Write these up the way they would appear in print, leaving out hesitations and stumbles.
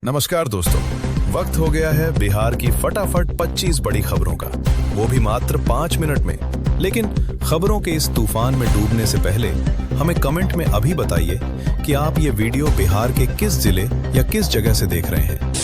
नमस्कार दोस्तों, वक्त हो गया है बिहार की फटाफट 25 बड़ी खबरों का, वो भी मात्र 5 मिनट में। लेकिन खबरों के इस तूफान में डूबने से पहले हमें कमेंट में अभी बताइए कि आप ये वीडियो बिहार के किस जिले या किस जगह से देख रहे हैं।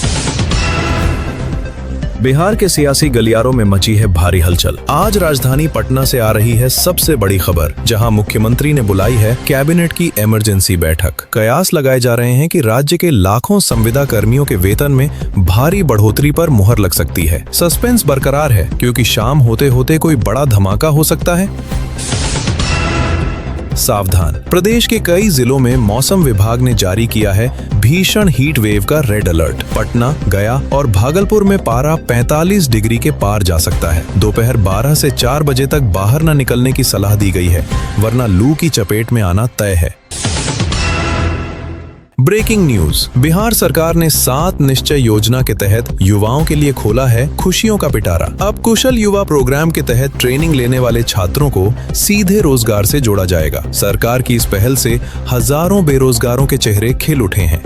बिहार के सियासी गलियारों में मची है भारी हलचल। आज राजधानी पटना से आ रही है सबसे बड़ी खबर, जहां मुख्यमंत्री ने बुलाई है कैबिनेट की इमरजेंसी बैठक। कयास लगाए जा रहे हैं कि राज्य के लाखों संविदा कर्मियों के वेतन में भारी बढ़ोतरी पर मुहर लग सकती है। सस्पेंस बरकरार है क्योंकि शाम होते होते कोई बड़ा धमाका हो सकता है। सावधान, प्रदेश के कई जिलों में मौसम विभाग ने जारी किया है भीषण हीट वेव का रेड अलर्ट। पटना, गया और भागलपुर में पारा 45 डिग्री के पार जा सकता है। दोपहर 12 से 4 बजे तक बाहर न निकलने की सलाह दी गई है, वरना लू की चपेट में आना तय है। ब्रेकिंग न्यूज, बिहार सरकार ने 7 निश्चय योजना के तहत युवाओं के लिए खोला है खुशियों का पिटारा। अब कुशल युवा प्रोग्राम के तहत ट्रेनिंग लेने वाले छात्रों को सीधे रोजगार से जोड़ा जाएगा। सरकार की इस पहल से हजारों बेरोजगारों के चेहरे खिल उठे हैं।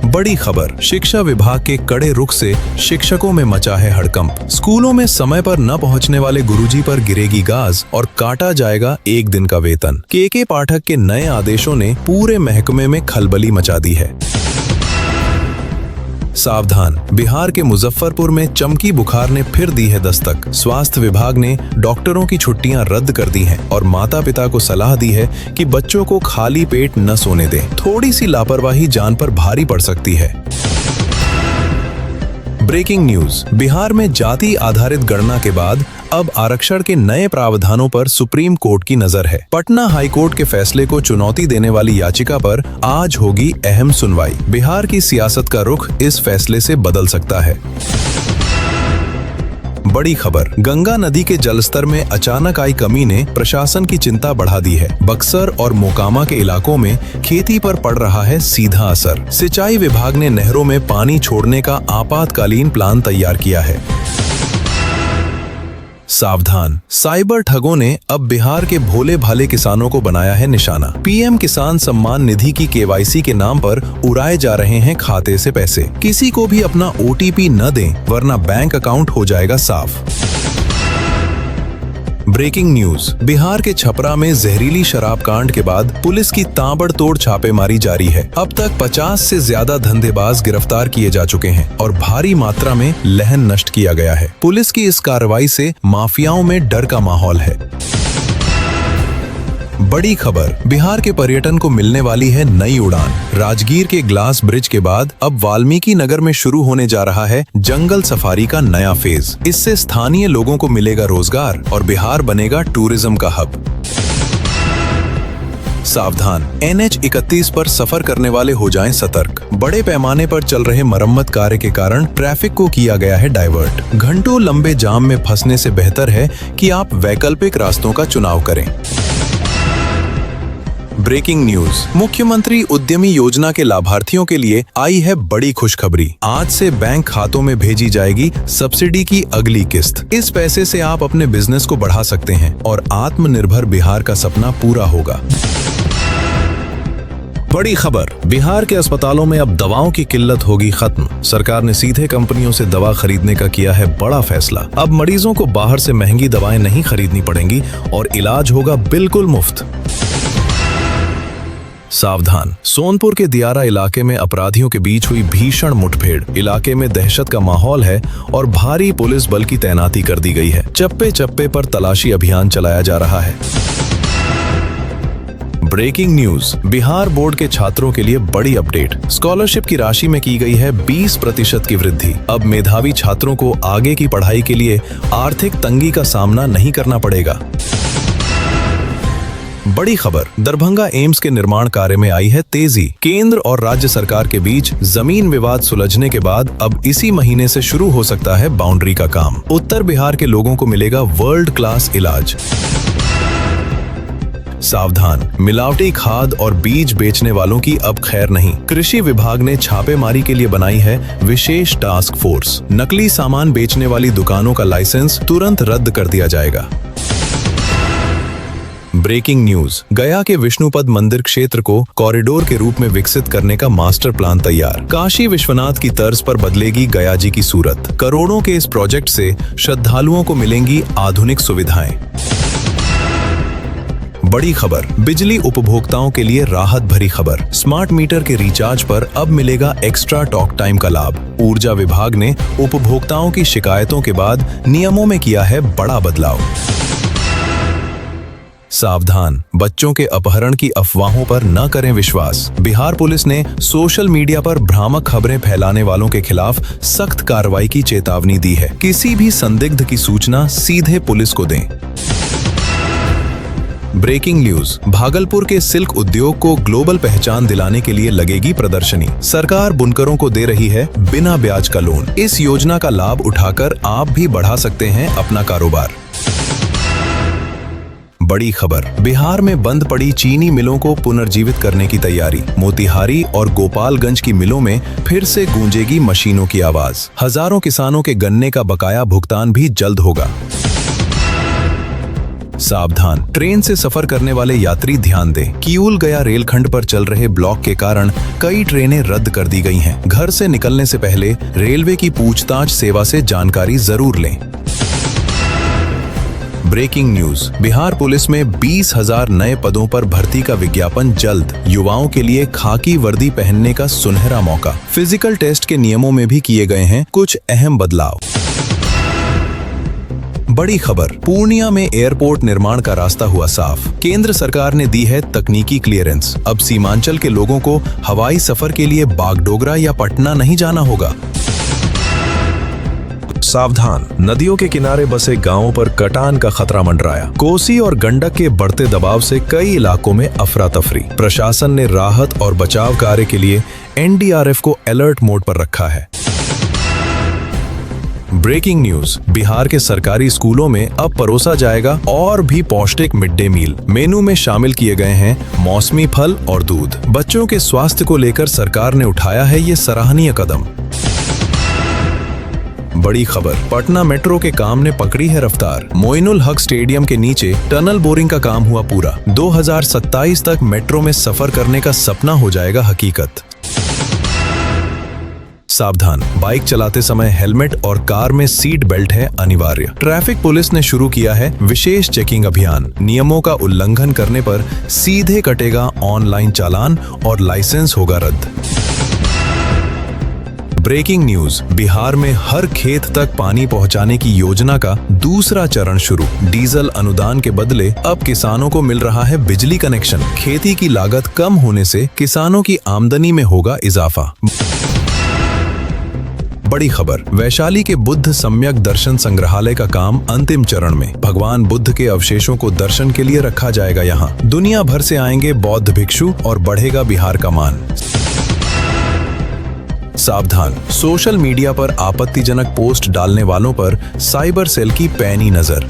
बड़ी खबर, शिक्षा विभाग के कड़े रुख से शिक्षकों में मचा है हड़कंप। स्कूलों में समय पर न पहुंचने वाले गुरुजी पर गिरेगी गाज और काटा जाएगा 1 दिन का वेतन। के पाठक के नए आदेशों ने पूरे महकमे में खलबली मचा दी है। सावधान, बिहार के मुजफ्फरपुर में चमकी बुखार ने फिर दी है दस्तक। स्वास्थ्य विभाग ने डॉक्टरों की छुट्टियां रद्द कर दी हैं और माता पिता को सलाह दी है कि बच्चों को खाली पेट न सोने दें। थोड़ी सी लापरवाही जान पर भारी पड़ सकती है। ब्रेकिंग न्यूज, बिहार में जाति आधारित गणना के बाद अब आरक्षण के नए प्रावधानों पर सुप्रीम कोर्ट की नजर है। पटना हाई कोर्ट के फैसले को चुनौती देने वाली याचिका पर आज होगी अहम सुनवाई। बिहार की सियासत का रुख इस फैसले से बदल सकता है। बड़ी खबर, गंगा नदी के जलस्तर में अचानक आई कमी ने प्रशासन की चिंता बढ़ा दी है। बक्सर और मोकामा के इलाकों में खेती पर पड़ रहा है सीधा असर। सिंचाई विभाग ने नहरों में पानी छोड़ने का आपातकालीन प्लान तैयार किया है। सावधान, साइबर ठगों ने अब बिहार के भोले भाले किसानों को बनाया है निशाना। पीएम किसान सम्मान निधि की केवाईसी के नाम पर उड़ाए जा रहे हैं खाते से पैसे। किसी को भी अपना ओटीपी न दें, वरना बैंक अकाउंट हो जाएगा साफ। ब्रेकिंग न्यूज, बिहार के छपरा में जहरीली शराब कांड के बाद पुलिस की ताबड़तोड़ छापेमारी जारी है। अब तक 50 से ज्यादा धंधेबाज गिरफ्तार किए जा चुके हैं और भारी मात्रा में लहन नष्ट किया गया है। पुलिस की इस कार्रवाई से माफियाओं में डर का माहौल है। बड़ी खबर, बिहार के पर्यटन को मिलने वाली है नई उड़ान। राजगीर के ग्लास ब्रिज के बाद अब वाल्मीकि नगर में शुरू होने जा रहा है जंगल सफारी का नया फेज। इससे स्थानीय लोगों को मिलेगा रोजगार और बिहार बनेगा टूरिज्म का हब। सावधान, NH-31 पर सफर करने वाले हो जाएं सतर्क। बड़े पैमाने पर चल रहे मरम्मत कार्य के कारण ट्रैफिक को किया गया है डाइवर्ट। घंटों लंबे जाम में फंसने से बेहतर है कि आप वैकल्पिक रास्तों का चुनाव करें। ब्रेकिंग न्यूज, मुख्यमंत्री उद्यमी योजना के लाभार्थियों के लिए आई है बड़ी खुशखबरी। आज से बैंक खातों में भेजी जाएगी सब्सिडी की अगली किस्त। इस पैसे से आप अपने बिजनेस को बढ़ा सकते हैं और आत्मनिर्भर बिहार का सपना पूरा होगा। बड़ी खबर, बिहार के अस्पतालों में अब दवाओं की किल्लत होगी खत्म। सरकार ने सीधे कंपनियों से दवा खरीदने का किया है बड़ा फैसला। अब मरीजों को बाहर से महंगी दवाएं नहीं खरीदनी पड़ेंगी और इलाज होगा बिल्कुल मुफ्त। सावधान, सोनपुर के दियारा इलाके में अपराधियों के बीच हुई भीषण मुठभेड़। इलाके में दहशत का माहौल है और भारी पुलिस बल की तैनाती कर दी गई है। चप्पे चप्पे पर तलाशी अभियान चलाया जा रहा है। ब्रेकिंग न्यूज, बिहार बोर्ड के छात्रों के लिए बड़ी अपडेट। स्कॉलरशिप की राशि में की गई है 20% की वृद्धि। अब मेधावी छात्रों को आगे की पढ़ाई के लिए आर्थिक तंगी का सामना नहीं करना पड़ेगा। बड़ी खबर, दरभंगा एम्स के निर्माण कार्य में आई है तेजी। केंद्र और राज्य सरकार के बीच जमीन विवाद सुलझने के बाद अब इसी महीने से शुरू हो सकता है बाउंड्री का काम। उत्तर बिहार के लोगों को मिलेगा वर्ल्ड क्लास इलाज। सावधान, मिलावटी खाद और बीज बेचने वालों की अब खैर नहीं। कृषि विभाग ने छापेमारी के लिए बनाई है विशेष टास्क फोर्स। नकली सामान बेचने वाली दुकानों का लाइसेंस तुरंत रद्द कर दिया जाएगा। ब्रेकिंग न्यूज, गया के विष्णुपद मंदिर क्षेत्र को कॉरिडोर के रूप में विकसित करने का मास्टर प्लान तैयार। काशी विश्वनाथ की तर्ज पर बदलेगी गया जी की सूरत। करोड़ों के इस प्रोजेक्ट से श्रद्धालुओं को मिलेंगी आधुनिक सुविधाएं। बड़ी खबर, बिजली उपभोक्ताओं के लिए राहत भरी खबर। स्मार्ट मीटर के रिचार्ज पर अब मिलेगा एक्स्ट्रा टॉक टाइम का लाभ। ऊर्जा विभाग ने उपभोक्ताओं की शिकायतों के बाद नियमों में किया है बड़ा बदलाव। सावधान, बच्चों के अपहरण की अफवाहों पर न करें विश्वास। बिहार पुलिस ने सोशल मीडिया पर भ्रामक खबरें फैलाने वालों के खिलाफ सख्त कार्रवाई की चेतावनी दी है। किसी भी संदिग्ध की सूचना सीधे पुलिस को दें। ब्रेकिंग न्यूज, भागलपुर के सिल्क उद्योग को ग्लोबल पहचान दिलाने के लिए लगेगी प्रदर्शनी। सरकार बुनकरों को दे रही है बिना ब्याज का लोन। इस योजना का लाभ उठाकर आप भी बढ़ा सकते हैं अपना कारोबार। बड़ी खबर, बिहार में बंद पड़ी चीनी मिलों को पुनर्जीवित करने की तैयारी। मोतिहारी और गोपालगंज की मिलों में फिर से गूंजेगी मशीनों की आवाज। हजारों किसानों के गन्ने का बकाया भुगतान भी जल्द होगा। सावधान, ट्रेन से सफर करने वाले यात्री ध्यान दें। किऊल गया रेलखंड पर चल रहे ब्लॉक के कारण कई ट्रेनें रद्द कर दी गई हैं। घर से निकलने से पहले रेलवे की पूछताछ सेवा से जानकारी जरूर लें। ब्रेकिंग न्यूज, बिहार पुलिस में 20,000 नए पदों पर भर्ती का विज्ञापन जल्द। युवाओं के लिए खाकी वर्दी पहनने का सुनहरा मौका। फिजिकल टेस्ट के नियमों में भी किए गए हैं कुछ अहम बदलाव। बड़ी खबर, पूर्णिया में एयरपोर्ट निर्माण का रास्ता हुआ साफ। केंद्र सरकार ने दी है तकनीकी क्लियरेंस। अब सीमांचल के लोगों को हवाई सफर के लिए बागडोगरा या पटना नहीं जाना होगा। सावधान, नदियों के किनारे बसे गांवों पर कटान का खतरा मंडराया। कोसी और गंडक के बढ़ते दबाव से कई इलाकों में अफरा तफरी। प्रशासन ने राहत और बचाव कार्य के लिए एनडीआरएफ को अलर्ट मोड पर रखा है। ब्रेकिंग न्यूज, बिहार के सरकारी स्कूलों में अब परोसा जाएगा और भी पौष्टिक मिड डे मील। मेनू में शामिल किए गए हैं मौसमी फल और दूध। बच्चों के स्वास्थ्य को लेकर सरकार ने उठाया है ये सराहनीय कदम। बड़ी खबर, पटना मेट्रो के काम ने पकड़ी है रफ्तार। मोइनुल हक स्टेडियम के नीचे टनल बोरिंग का काम हुआ पूरा। 2027 तक मेट्रो में सफर करने का सपना हो जाएगा हकीकत। सावधान, बाइक चलाते समय हेलमेट और कार में सीट बेल्ट है अनिवार्य। ट्रैफिक पुलिस ने शुरू किया है विशेष चेकिंग अभियान। नियमों का उल्लंघन करने पर सीधे कटेगा ऑनलाइन चालान और लाइसेंस होगा रद्द। ब्रेकिंग न्यूज, बिहार में हर खेत तक पानी पहुंचाने की योजना का दूसरा चरण शुरू। डीजल अनुदान के बदले अब किसानों को मिल रहा है बिजली कनेक्शन। खेती की लागत कम होने से किसानों की आमदनी में होगा इजाफा। बड़ी खबर, वैशाली के बुद्ध सम्यक दर्शन संग्रहालय का काम अंतिम चरण में। भगवान बुद्ध के अवशेषों को दर्शन के लिए रखा जाएगा यहाँ। दुनिया भर से आएंगे बौद्ध भिक्षु और बढ़ेगा बिहार का मान। सावधान, सोशल मीडिया पर आपत्तिजनक पोस्ट डालने वालों पर साइबर सेल की पैनी नजर।